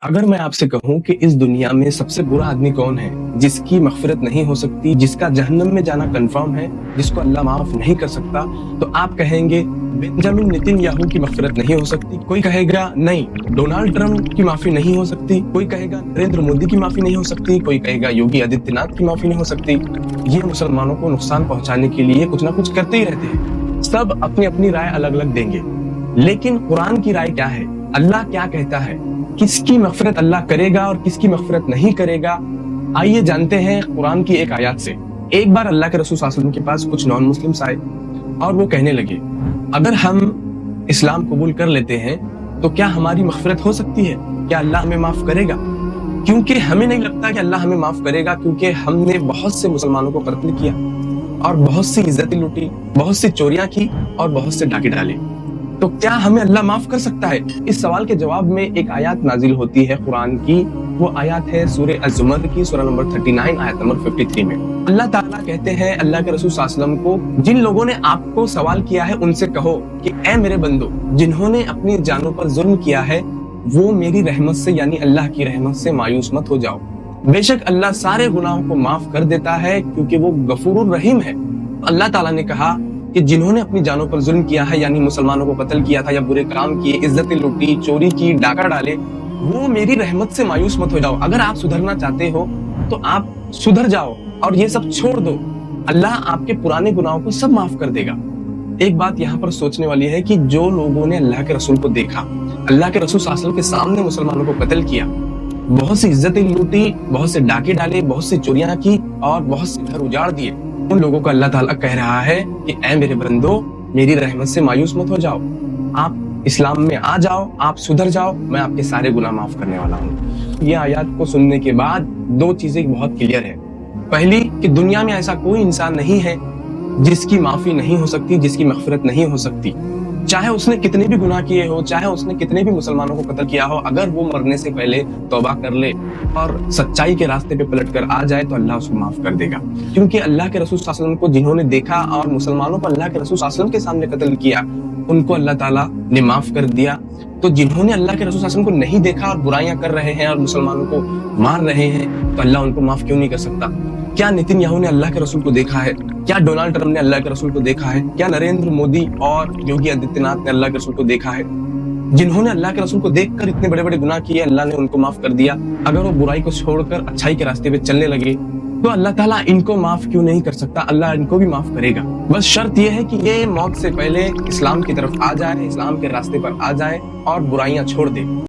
अगर मैं आपसे कहूं कि इस दुनिया में सबसे बुरा आदमी कौन है, जिसकी मगफिरत नहीं हो सकती, जिसका जहन्नम में जाना कंफर्म है, जिसको अल्लाह माफ नहीं कर सकता, तो आप कहेंगे बेंजामिन नेतन्याहू की मगफिरत नहीं हो सकती। कोई कहेगा नहीं, डोनाल्ड ट्रंप की माफी नहीं हो सकती। कोई कहेगा नरेंद्र मोदी की माफी नहीं हो सकती। कोई कहेगा योगी आदित्यनाथ की माफी नहीं हो सकती। ये मुसलमानों को नुकसान पहुंचाने के लिए कुछ ना कुछ करते ही रहते हैं। सब अपनी अपनी राय अलग अलग देंगे, लेकिन कुरान की राय क्या है? अल्लाह क्या कहता है? किसकी मगफिरत अल्लाह करेगा और किसकी मगफिरत नहीं करेगा? आइए जानते हैं कुरान की एक आयत से। एक बार अल्लाह के रसूल सल्लल्लाहु अलैहि वसल्लम के पास कुछ नॉन मुस्लिम्स आए और वो कहने लगे, अगर हम इस्लाम कबूल कर लेते हैं तो क्या हमारी मगफिरत हो सकती है? क्या अल्लाह हमें माफ करेगा? क्योंकि हमें नहीं लगता कि अल्लाह हमें माफ करेगा, क्योंकि हमने बहुत से मुसलमानों को कत्ल किया और बहुत सी इज्जतें लूटी, बहुत सी चोरियां की और बहुत से डाके डाले। तो क्या हमें अल्लाह माफ कर सकता है? इस सवाल के जवाब में एक आयत नाजिल होती है कुरान की। वो आयत है सूरह अज़-ज़ुमर की सूरह नंबर 39 आयत नंबर 53 में। अल्लाह ताला कहते हैं अल्लाह के रसूल सल्लल्लाहु अलैहि वसल्लम को, जिन लोगों ने आपको सवाल किया है उनसे कहो कि ऐ मेरे बंदो, जिन्होंने अपनी जानों पर जुल्म किया है वो मेरी रहमत से यानी अल्लाह की रहमत से मायूस मत हो जाओ। बेशक अल्लाह सारे गुनाहों को माफ कर देता है, क्योंकि वो गफूरुर रहीम है। अल्लाह ताला ने कहा कि जिन्होंने अपनी जानों पर जुल्म किया है, यानी मुसलमानों को कत्ल किया था या बुरे काम किए, इज्जतें लूटी, चोरी की, डाका डाले, वो मेरी रहमत से मायूस मत हो जाओ। अगर आप सुधरना चाहते हो तो आप सुधर जाओ और ये सब छोड़ दो। अल्लाह आपके पुराने गुनाहों को सब माफ कर देगा। एक बात यहाँ पर सोचने वाली है कि जो लोगों ने अल्लाह के रसूल को देखा, अल्लाह के रसूल सल्लल्लाहु अलैहि वसल्लम के सामने मुसलमानों को कत्ल किया, बहुत सी इज्जतें लूटी, बहुत से डाके डाले, बहुत सी चोरियां की और बहुत से घर उजाड़ दिए, उन लोगों को अल्लाह ताला कह रहा है कि ऐ मेरे बंदो, मेरी रहमत से मायूस मत हो जाओ, आप इस्लाम में आ जाओ, आप सुधर जाओ, मैं आपके सारे गुनाह माफ करने वाला हूँ। ये आयत को सुनने के बाद दो चीजें बहुत क्लियर है। पहली कि दुनिया में ऐसा कोई इंसान नहीं है जिसकी माफी नहीं हो सकती, जिसकी मगफिरत नहीं हो सकती। चाहे उसने कितने भी गुनाह किए हो, चाहे उसने कितने भी मुसलमानों को कत्ल किया हो, अगर वो मरने से पहले तौबा कर ले और सच्चाई के रास्ते पे पलट कर आ जाए तो अल्लाह उसको माफ कर देगा। क्योंकि अल्लाह के रसूल सल्लल्लाहु अलैहि वसल्लम को जिन्होंने देखा और मुसलमानों पर अल्लाह के रसूल सल्लल्लाहु अलैहि वसल्लम के सामने कत्ल किया, उनको अल्लाह ताला ने माफ कर दिया। तो जिन्होंने अल्लाह के रसूल सल्लल्लाहु अलैहि वसल्लम को नहीं देखा और बुराइयां कर रहे हैं और मुसलमानों को मार रहे हैं, तो अल्लाह उनको माफ क्यों नहीं कर सकता? क्या नेतन्याहू ने अल्लाह के रसूल को देखा है? क्या डोनाल्ड ट्रंप ने अल्लाह के रसूल को देखा है? क्या नरेंद्र मोदी और योगी आदित्यनाथ ने अल्लाह के रसूल को देखा है? जिन्होंने अल्लाह के रसूल को देखकर इतने बड़े बड़े गुनाह किए, अल्लाह ने उनको माफ कर दिया। अगर वो बुराई को छोड़कर अच्छाई के रास्ते पे चलने लगे तो अल्लाह ताला इनको माफ क्यों नहीं कर सकता? अल्लाह इनको भी माफ करेगा। बस शर्त यह है कि ये मौत से पहले इस्लाम की तरफ आ जाए, इस्लाम के रास्ते पर आ जाए और बुराइयां छोड़ दे।